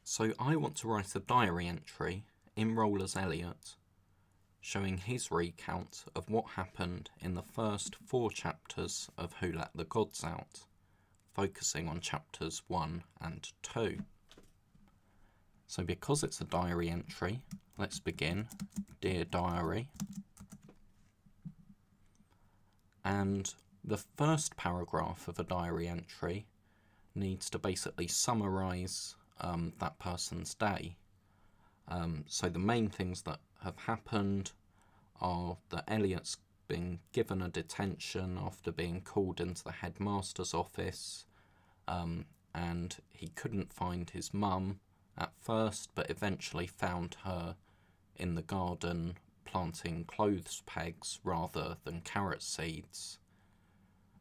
So I want to write a diary entry in role as Elliot, showing his recount of what happened in the first 4 chapters of Who Let the Gods Out, focusing on chapters 1 and 2. So because it's a diary entry, let's begin. Dear Diary. And the first paragraph of a diary entry needs to basically summarise that person's day. So the main things that have happened are that Elliot's been given a detention after being called into the headmaster's office, and he couldn't find his mum at first, but eventually found her in the garden planting clothes pegs rather than carrot seeds.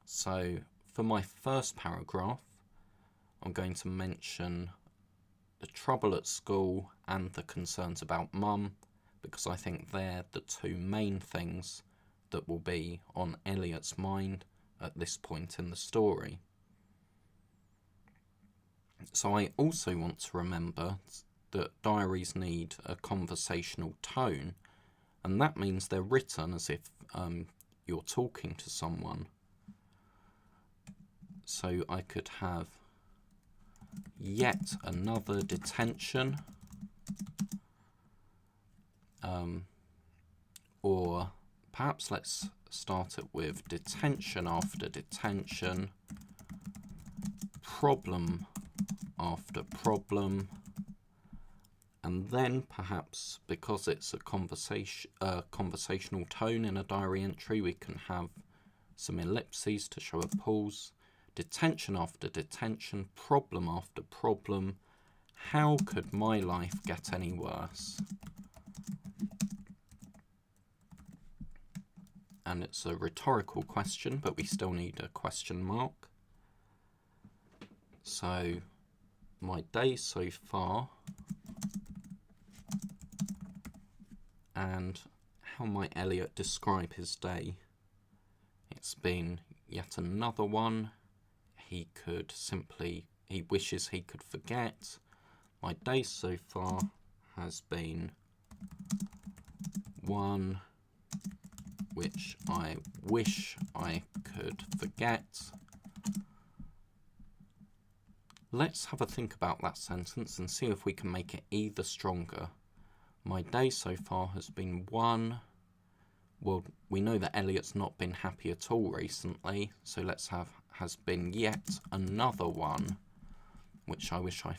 So for my first paragraph, I'm going to mention the trouble at school and the concerns about mum, because I think they're the 2 main things that will be on Elliot's mind at this point in the story. So I also want to remember that diaries need a conversational tone, and that means they're written as if you're talking to someone. So I could have yet another detention, or perhaps let's start it with detention after detention, problem after problem, and then perhaps, because it's a conversational tone in a diary entry, we can have some ellipses to show a pause. Detention after detention, problem after problem. How could my life get any worse? And it's a rhetorical question, but we still need a question mark. So, my day so far, and how might Elliot describe his day? It's been yet another one. He wishes he could forget. My day so far has been one which I wish I could forget. Let's have a think about that sentence and see if we can make it either stronger. My day so far has been one. Well, we know that Elliot's not been happy at all recently, so let's have has been yet another one, which I wish I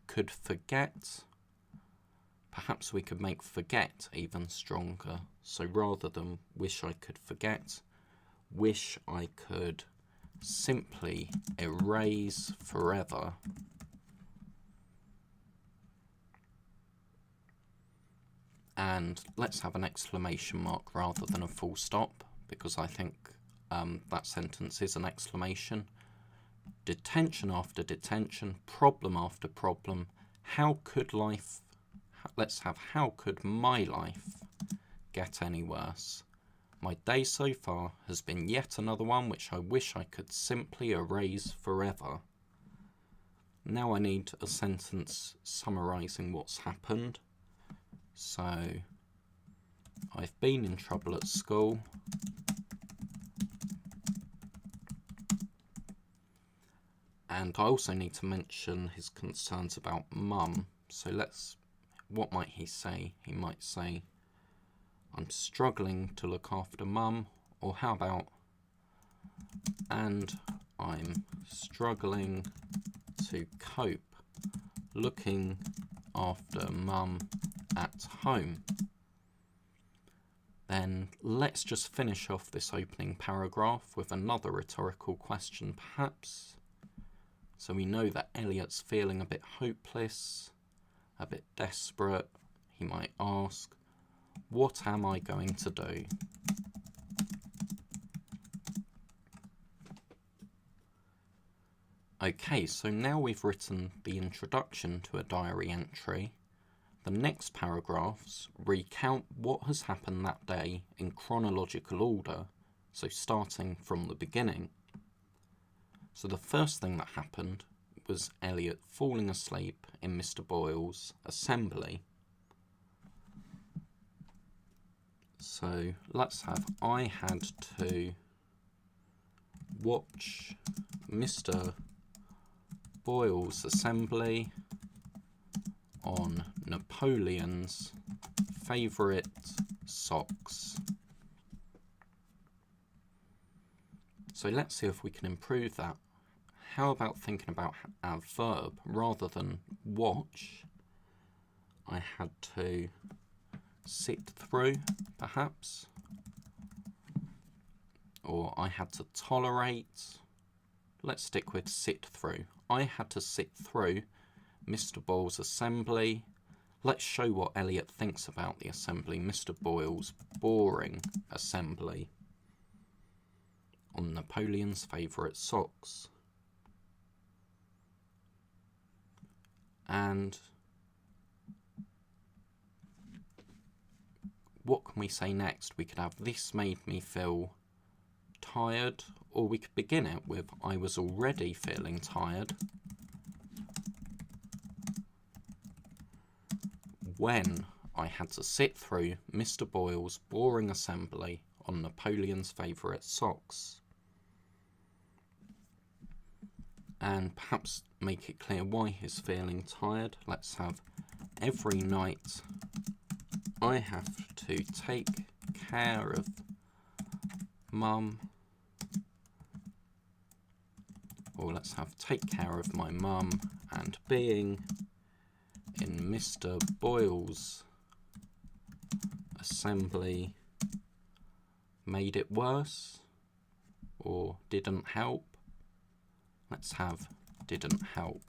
could forget. Perhaps we could make forget even stronger. So rather than wish I could forget, wish I could simply erase forever. And let's have an exclamation mark rather than a full stop, because I think that sentence is an exclamation. Detention after detention, problem after problem. How could life, let's have how could my life get any worse? My day so far has been yet another one which I wish I could simply erase forever. Now I need a sentence summarising what's happened. So, I've been in trouble at school. And I also need to mention his concerns about mum. So what might he say? He might say, I'm struggling to look after mum. Or how about, and I'm struggling to cope looking after mum at home. Then let's just finish off this opening paragraph with another rhetorical question perhaps. So we know that Elliot's feeling a bit hopeless, a bit desperate. He might ask, what am I going to do? Okay, so now we've written the introduction to a diary entry. The next paragraphs recount what has happened that day in chronological order, so starting from the beginning. So the first thing that happened was Elliot falling asleep in Mr. Boyle's assembly. So let's have I had to watch Mr. Boyle's assembly on Napoleon's favourite socks. So let's see if we can improve that. How about thinking about our verb rather than watch? I had to sit through, perhaps. Or I had to tolerate. Let's stick with sit through. I had to sit through Mr. Boyle's assembly. Let's show what Elliot thinks about the assembly. Mr. Boyle's boring assembly on Napoleon's favourite socks. And what can we say next? We could have this made me feel tired, or we could begin it with I was already feeling tired when I had to sit through Mr. Boyle's boring assembly on Napoleon's favourite socks. And perhaps make it clear why he's feeling tired. Let's have every night I have to take care of Mum. Or let's have take care of my mum, and being in Mr. Boyle's assembly made it worse or didn't help. Let's have didn't help.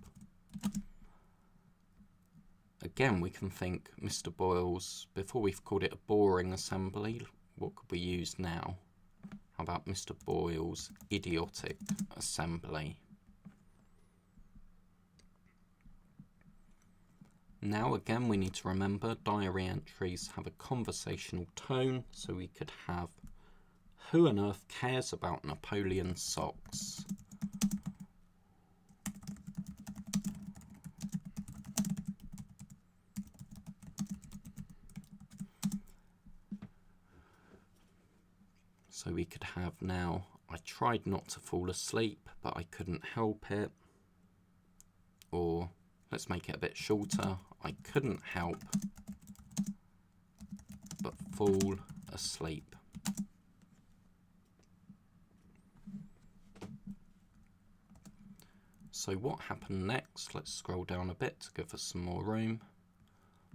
Again, we can think Mr. Boyle's, before we've called it a boring assembly, what could we use now? How about Mr. Boyle's idiotic assembly? Now again, we need to remember diary entries have a conversational tone, so we could have who on earth cares about Napoleon's socks? So we could have now, I tried not to fall asleep, but I couldn't help it. Or let's make it a bit shorter. I couldn't help but fall asleep. So what happened next? Let's scroll down a bit to give us some more room.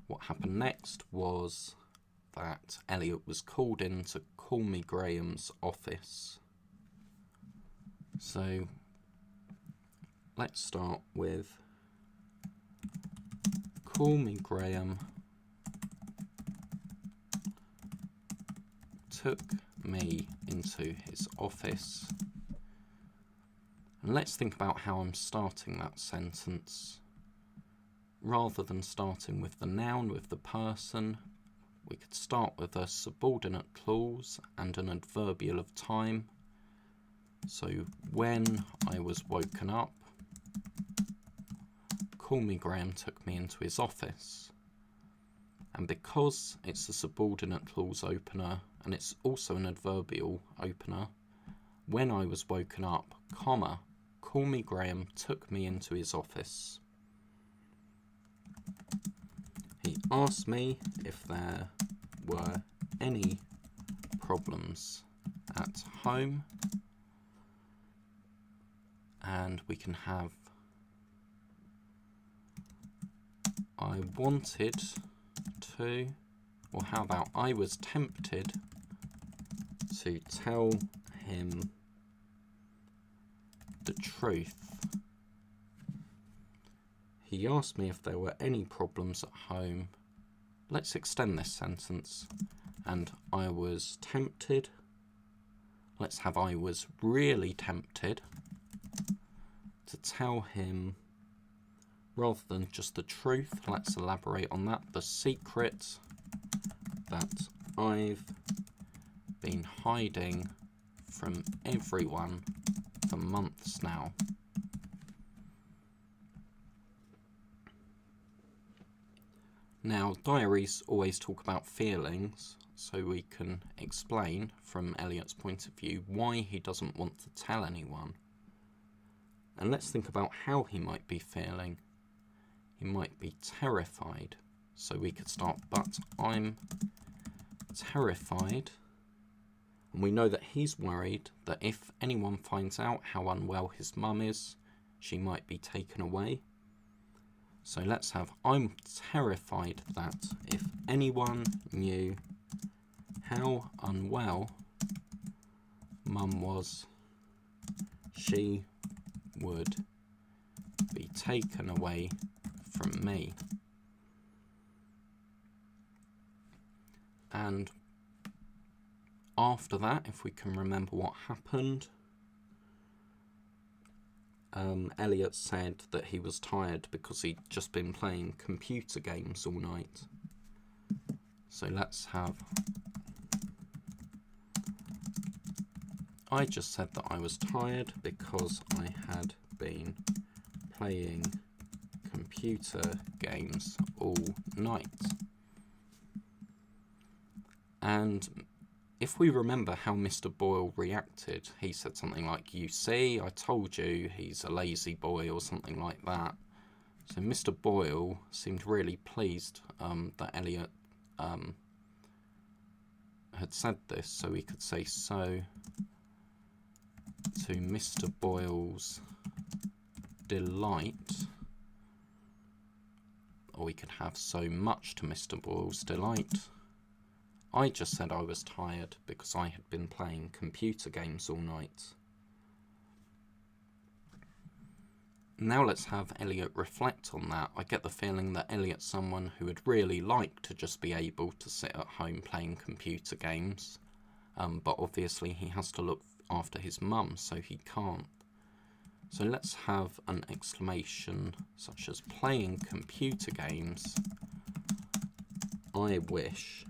What happened next was that Elliot was called in to Call Me Graham's office. So let's start with Call Me Graham took me into his office. And let's think about how I'm starting that sentence. Rather than starting with the noun, with the person, we could start with a subordinate clause and an adverbial of time. So when I was woken up, Call Me Graham took me into his office. And because it's a subordinate clause opener and it's also an adverbial opener, when I was woken up, comma, Call Me Graham took me into his office. He asked me if there were any problems at home, and we can have I wanted to, or how about I was tempted to tell him the truth. He asked me if there were any problems at home. Let's extend this sentence. And I was tempted. Let's have I was really tempted to tell him, rather than just the truth, let's elaborate on that, the secret that I've been hiding from everyone for months now. Now, diaries always talk about feelings, so we can explain from Elliot's point of view why he doesn't want to tell anyone. And let's think about how he might be feeling. He might be terrified. So we could start, but I'm terrified. And we know that he's worried that if anyone finds out how unwell his mum is, she might be taken away. So let's have, I'm terrified that if anyone knew how unwell mum was, she would be taken away from me. And after that, if we can remember what happened, Elliot said that he was tired because he'd just been playing computer games all night. So let's have, I just said that I was tired because I had been playing computer games all night. And if we remember how Mr. Boyle reacted, he said something like, "You see, I told you he's a lazy boy," or something like that. So Mr. Boyle seemed really pleased that Elliot had said this, so we could say, so to Mr. Boyle's delight, or we could have so much to Mr. Boyle's delight, I just said I was tired because I had been playing computer games all night. Now let's have Elliot reflect on that. I get the feeling that Elliot's someone who would really like to just be able to sit at home playing computer games, but obviously he has to look after his mum, so he can't. So let's have an exclamation such as playing computer games. I wish.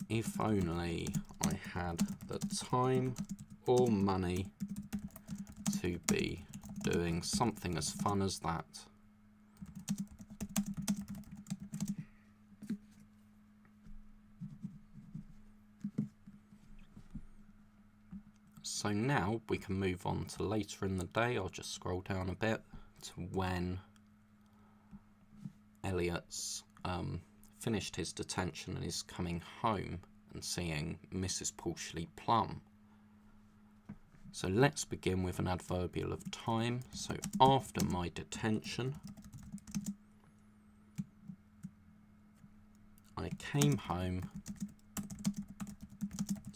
If only I had the time or money to be doing something as fun as that. So now we can move on to later in the day. I'll just scroll down a bit to when Elliot's finished his detention and is coming home and seeing Mrs. Pulshley Plum. So let's begin with an adverbial of time. So after my detention, I came home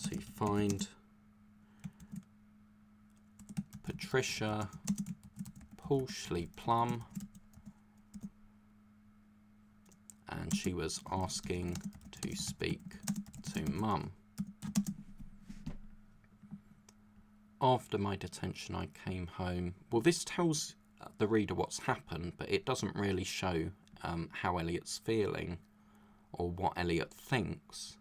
to find Patricia Pulshley Plum, and she was asking to speak to Mum. After my detention, I came home. Well, this tells the reader what's happened, but it doesn't really show how Elliot's feeling or what Elliot thinks.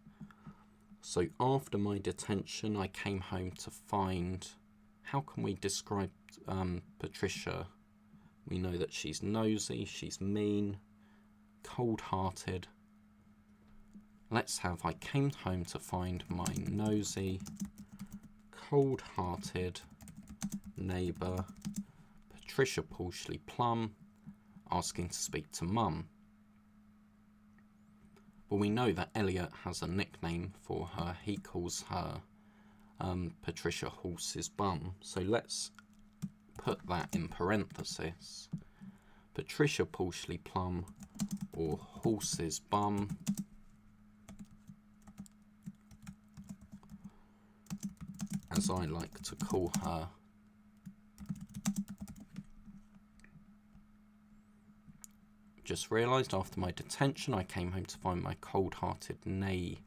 So after my detention, I came home to find, how can we describe Patricia? We know that she's nosy, she's mean, cold-hearted. Let's have, I came home to find my nosy, cold-hearted neighbour, Patricia Pulshley Plum, asking to speak to Mum. Well, we know that Elliot has a nickname for her. He calls her Patricia Horse's Bum. So let's put that in parenthesis. Patricia Pulshley Plum, or Horse's Bum, as I like to call her. Just realised after my detention I came home to find my cold-hearted neighbour.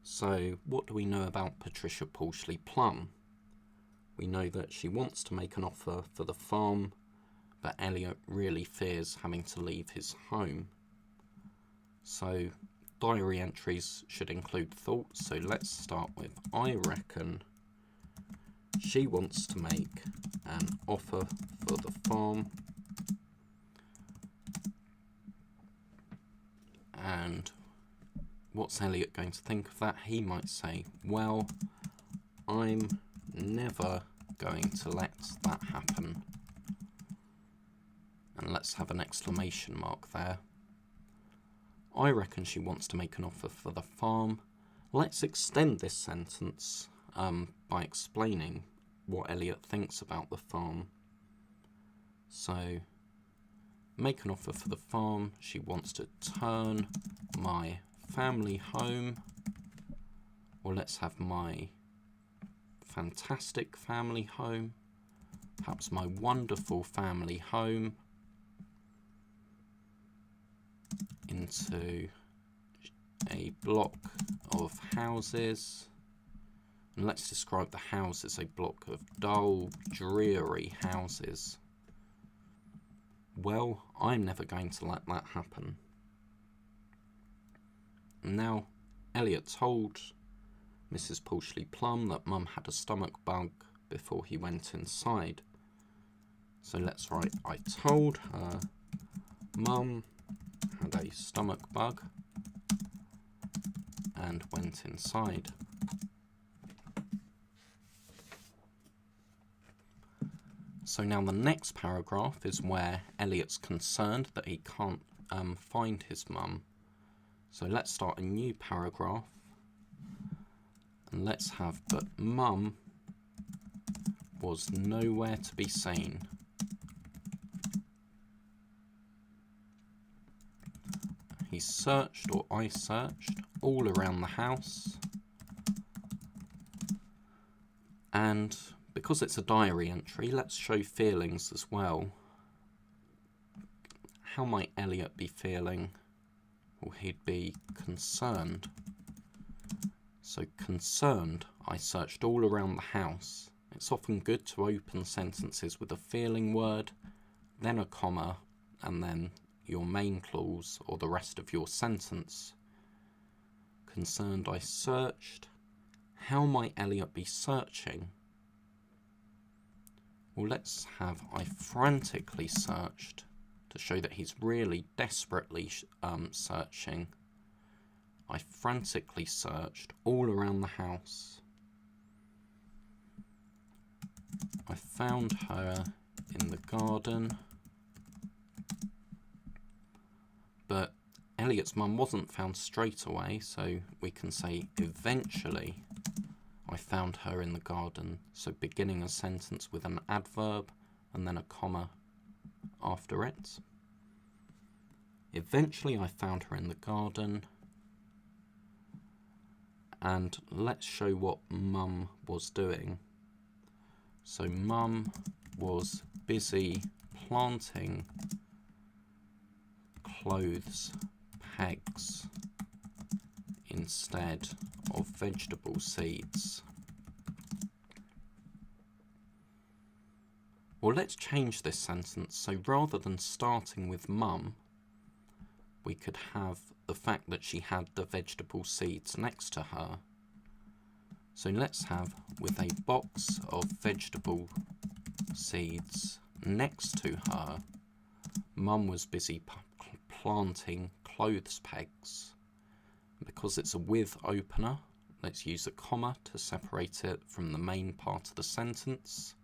So what do we know about Patricia Pulshley Plum? We know that she wants to make an offer for the farm, but Elliot really fears having to leave his home. So diary entries should include thoughts. So let's start with, I reckon she wants to make an offer for the farm. And what's Elliot going to think of that? He might say, well, I'm never going to let that happen. And let's have an exclamation mark there. I reckon she wants to make an offer for the farm. Let's extend this sentence by explaining what Elliot thinks about the farm. So, make an offer for the farm. She wants to turn my family home. Or let's have my fantastic family home. Perhaps my wonderful family home into a block of houses. And let's describe the house as a block of dull, dreary houses. Well, I'm never going to let that happen. Now, Elliot told Mrs. Pulshley Plum that Mum had a stomach bug before he went inside. So let's write, I told her Mum had a stomach bug and went inside. So now the next paragraph is where Elliot's concerned that he can't find his mum. So let's start a new paragraph. And let's have, but Mum was nowhere to be seen. He searched, or I searched, all around the house. And because it's a diary entry, let's show feelings as well. How might Elliot be feeling? Well, he'd be concerned. So concerned, I searched all around the house. It's often good to open sentences with a feeling word, then a comma, and then your main clause or the rest of your sentence. Concerned, I searched. How might Elliot be searching? Well, let's have I frantically searched to show that he's really desperately searching. I frantically searched all around the house. I found her in the garden. But Elliot's mum wasn't found straight away, so we can say eventually I found her in the garden. So beginning a sentence with an adverb and then a comma after it. Eventually I found her in the garden. And let's show what Mum was doing. So Mum was busy planting clothes pegs instead of vegetable seeds. Well, let's change this sentence. So rather than starting with Mum, we could have the fact that she had the vegetable seeds next to her. So let's have, with a box of vegetable seeds next to her, Mum was busy planting clothes pegs. Because it's a with opener, let's use a comma to separate it from the main part of the sentence.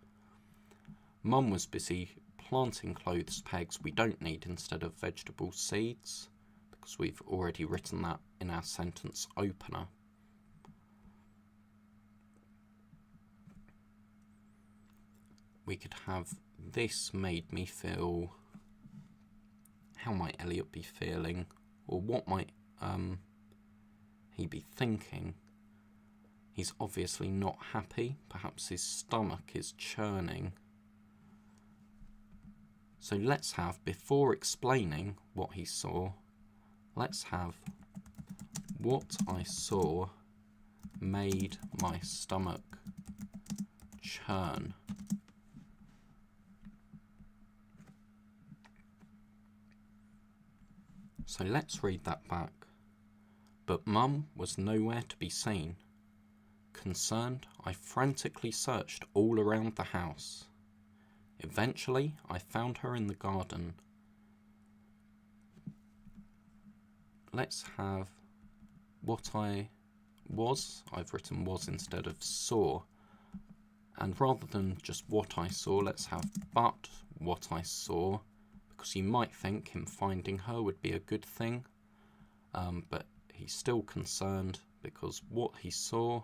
Mum was busy planting clothes pegs we don't need instead of vegetable seeds, because we've already written that in our sentence opener. We could have, this made me feel. How might Elliot be feeling? Or what might he be thinking? He's obviously not happy. Perhaps his stomach is churning. So let's have, before explaining what he saw, let's have, what I saw made my stomach churn. So let's read that back. But Mum was nowhere to be seen. Concerned, I frantically searched all around the house. Eventually, I found her in the garden. Let's have what I was. I've written was instead of saw. And rather than just what I saw, let's have but what I saw, because you might think him finding her would be a good thing, but he's still concerned because what he saw,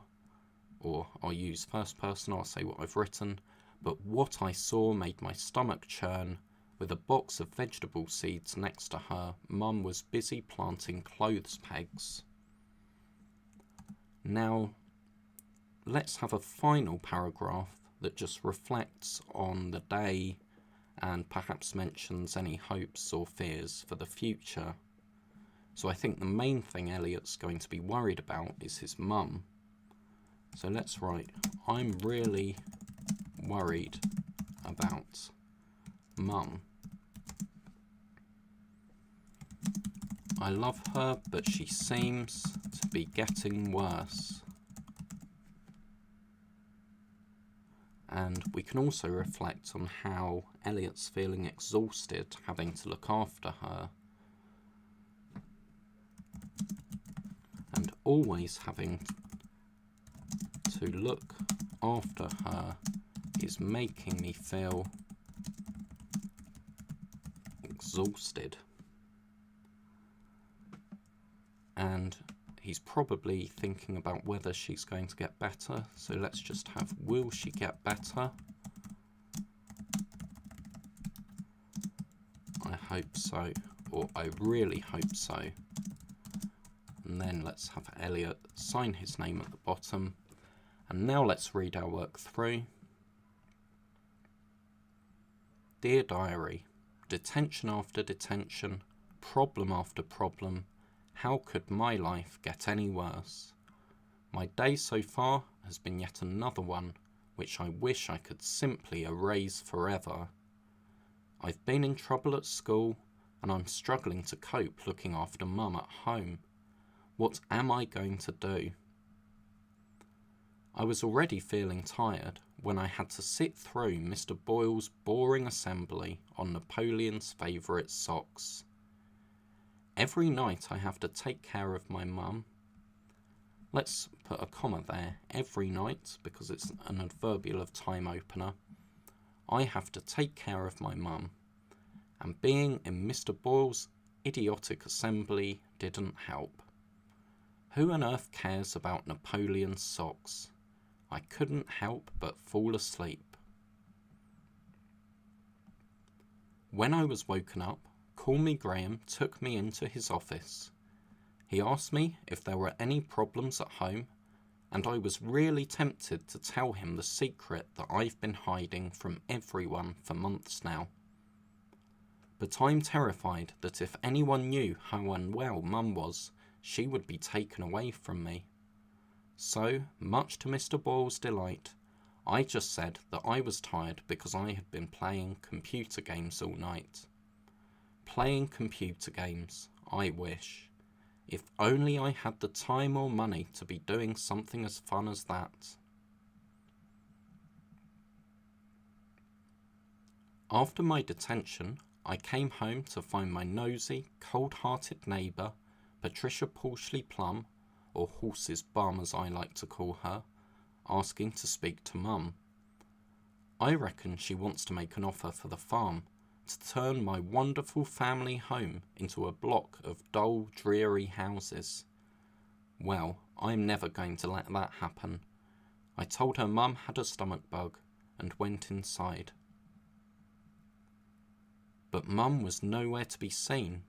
or I'll use first person, I'll say what I've written, but what I saw made my stomach churn. With a box of vegetable seeds next to her, Mum was busy planting clothes pegs. Now, let's have a final paragraph that just reflects on the day and perhaps mentions any hopes or fears for the future. So I think the main thing Elliot's going to be worried about is his mum. So let's write, I'm really worried about Mum. I love her, but she seems to be getting worse. And we can also reflect on how Elliot's feeling exhausted having to look after her. And always having to look after her is making me feel exhausted. And he's probably thinking about whether she's going to get better. So let's just have, will she get better? I hope so, or I really hope so. And then let's have Elliot sign his name at the bottom. And now let's read our work through. Dear Diary, detention after detention, problem after problem. How could my life get any worse? My day so far has been yet another one, which I wish I could simply erase forever. I've been in trouble at school, and I'm struggling to cope looking after Mum at home. What am I going to do? I was already feeling tired when I had to sit through Mr. Boyle's boring assembly on Napoleon's favourite socks. Every night I have to take care of my mum. Let's put a comma there. Every night, because it's an adverbial of time opener. I have to take care of my mum. And being in Mr. Boyle's idiotic assembly didn't help. Who on earth cares about Napoleon's socks? I couldn't help but fall asleep. When I was woken up, Call Me Graham took me into his office. He asked me if there were any problems at home, and I was really tempted to tell him the secret that I've been hiding from everyone for months now. But I'm terrified that if anyone knew how unwell Mum was, she would be taken away from me. So, much to Mr. Boyle's delight, I just said that I was tired because I had been playing computer games all night. Playing computer games, I wish. If only I had the time or money to be doing something as fun as that. After my detention, I came home to find my nosy, cold-hearted neighbour, Patricia Porchley Plum, or Horse's Bum as I like to call her, asking to speak to Mum. I reckon she wants to make an offer for the farm, to turn my wonderful family home into a block of dull, dreary houses. Well, I'm never going to let that happen. I told her Mum had a stomach bug and went inside. But Mum was nowhere to be seen.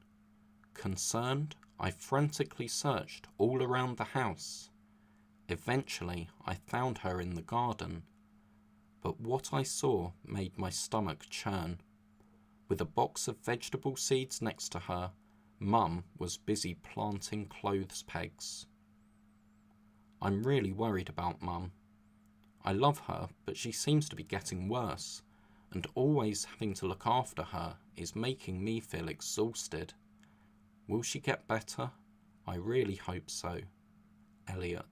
Concerned, I frantically searched all around the house. Eventually, I found her in the garden. But what I saw made my stomach churn. With a box of vegetable seeds next to her, Mum was busy planting clothes pegs. I'm really worried about Mum. I love her, but she seems to be getting worse, and always having to look after her is making me feel exhausted. Will she get better? I really hope so, Elliot.